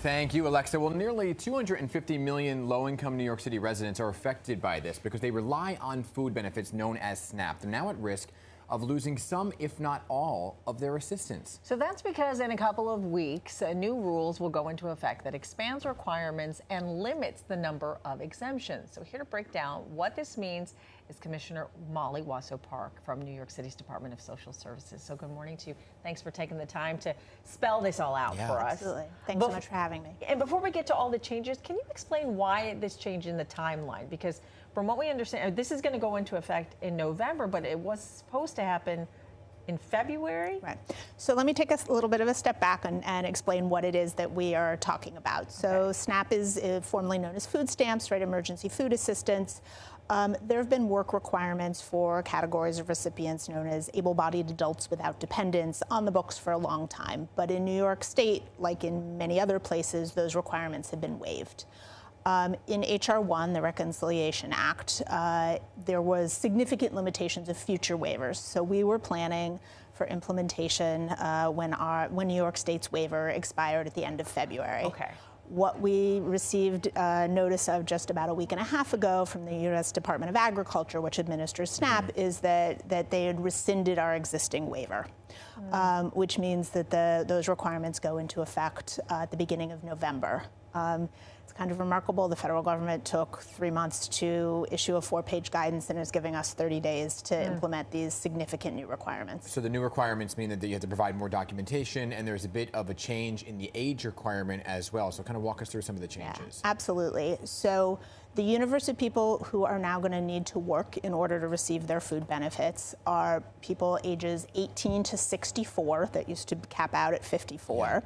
Thank you, Alexa. Well, nearly 250 million low-income New York City residents are affected by this because they rely on food benefits known as SNAP. They're now at risk of losing some, if not all, of their assistance. So that's because in a couple of weeks, new rules will go into effect that expands requirements and limits the number of exemptions. So here to break down what this means is Commissioner Molly Wasso-Park from New York City's Department of Social Services. So good morning to you. Thanks for taking the time to spell this all out for us. Absolutely. Thanks so much for having me. And before we get to all the changes, can you explain why this change in the timeline? Because from what we understand, this is going to go into effect in November, but it was supposed to happen in February? Right. So let me take a little bit of a step back and explain what it is that we are talking about. So SNAP is formerly known as food stamps, right? Emergency food assistance. There have been work requirements for categories of recipients known as able-bodied adults without dependents on the books for a long time. But in New York State, like in many other places, those requirements have been waived. In H.R. 1, the Reconciliation Act, there was significant limitations of future waivers. So we were planning for implementation when New York State's waiver expired at the end of February. Okay. What we received notice of just about a week and a half ago from the U.S. Department of Agriculture, which administers SNAP, is that they had rescinded our existing waiver, which means that those requirements go into effect at the beginning of November. It's kind of remarkable. The federal government took 3 months to issue a 4-page guidance and is giving us 30 days to implement these significant new requirements. So the new requirements mean that you have to provide more documentation, and there's a bit of a change in the age requirement as well. So kind of walk us through some of the changes. Yeah, absolutely. So the universe of people who are now going to need to work in order to receive their food benefits are people ages 18 to 64, that used to cap out at 54. Yeah.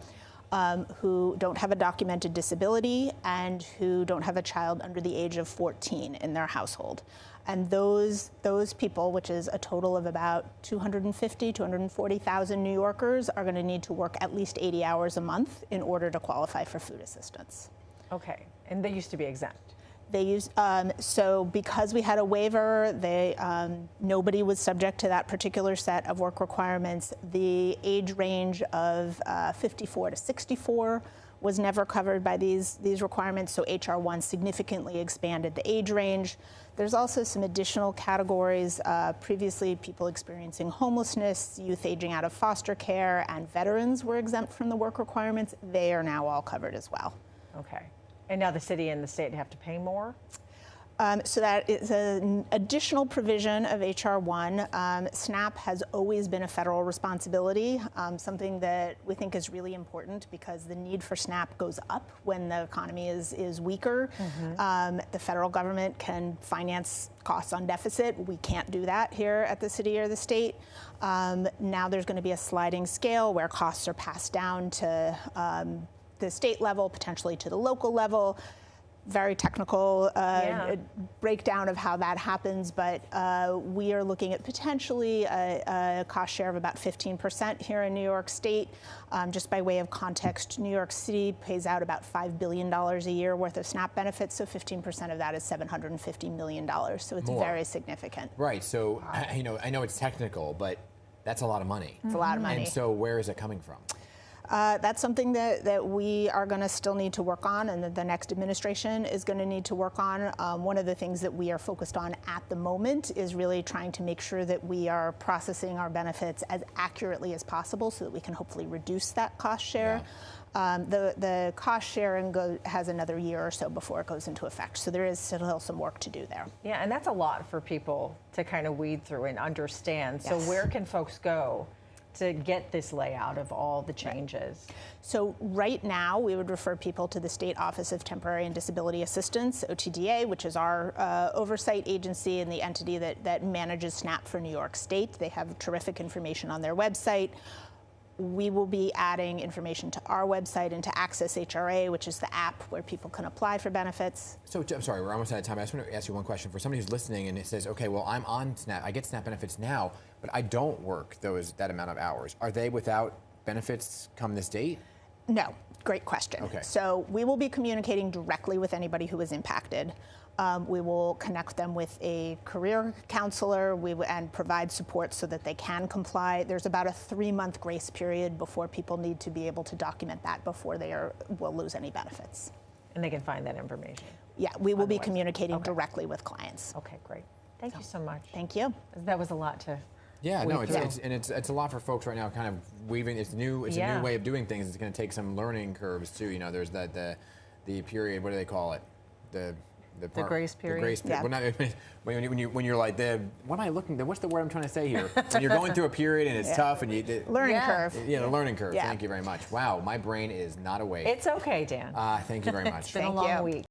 Who don't have a documented disability and who don't have a child under the age of 14 in their household. And those people, which is a total of about 240,000 New Yorkers, are going to need to work at least 80 hours a month in order to qualify for food assistance. Okay, and they used to be exempt. They used, so because we had a waiver, nobody was subject to that particular set of work requirements. The age range of 54 to 64 was never covered by these requirements, so H.R. 1 significantly expanded the age range. There's also some additional categories. Previously, people experiencing homelessness, youth aging out of foster care, and veterans were exempt from the work requirements. They are now all covered as well. Okay. And now the city and the state have to pay more? So that is an additional provision of H.R. 1. SNAP has always been a federal responsibility, something that we think is really important because the need for SNAP goes up when the economy is weaker. The federal government can finance costs on deficit. We can't do that here at the city or the state. Now there's going to be a sliding scale where costs are passed down to the state level, potentially to the local level. Very technical breakdown of how that happens, but we are looking at potentially a cost share of about 15% here in New York State. Just by way of context, New York City pays out about $5 billion a year worth of SNAP benefits, so 15% of that is $750 million. So it's very significant. Right. So I know it's technical, but that's a lot of money. It's a lot of money. And so where is it coming from? That's something that we are going to still need to work on, and that the next administration is going to need to work on. One of the things that we are focused on at the moment is really trying to make sure that we are processing our benefits as accurately as possible so that we can hopefully reduce that cost share. The cost sharing has another year or so before it goes into effect, so there is still some work to do there. Yeah, and that's a lot for people to kind of weed through and understand. So where can folks go to get this layout of all the changes? So right now, we would refer people to the State Office of Temporary and Disability Assistance, OTDA, which is our oversight agency and the entity that manages SNAP for New York State. They have terrific information on their website. We will be adding information to our website and to Access HRA, which is the app where people can apply for benefits. So I'm sorry, we're almost out of time. I just want to ask you one question. For somebody who's listening and it says, okay, well, I'm on SNAP, I get SNAP benefits now, but I don't work that amount of hours. Are they without benefits come this date? No. Great question. Okay. So we will be communicating directly with anybody who is impacted. We will connect them with a career counselor and provide support so that they can comply. There's about a 3-month grace period before people need to be able to document that before they will lose any benefits. And they can find that information. Yeah, we will be Otherwise. communicating Okay. directly with clients. Okay, great. Thank you so much. Thank you. That was a lot to. Yeah, no, weed it's through. a lot for folks right now. Kind of weaving. It's new. It's a Yeah. new way of doing things. It's going to take some learning curves too. You know, there's the period. What do they call it? The grace period? The grace period. Yeah. Well, not, when you're like what am I looking? What's the word I'm trying to say here? When you're going through a period and it's tough and you. Learning Yeah. curve. Yeah, the learning curve. Yeah. Thank you very much. Wow, my brain is not awake. It's okay, Dan. Thank you very much. It's been a Thank long you. week.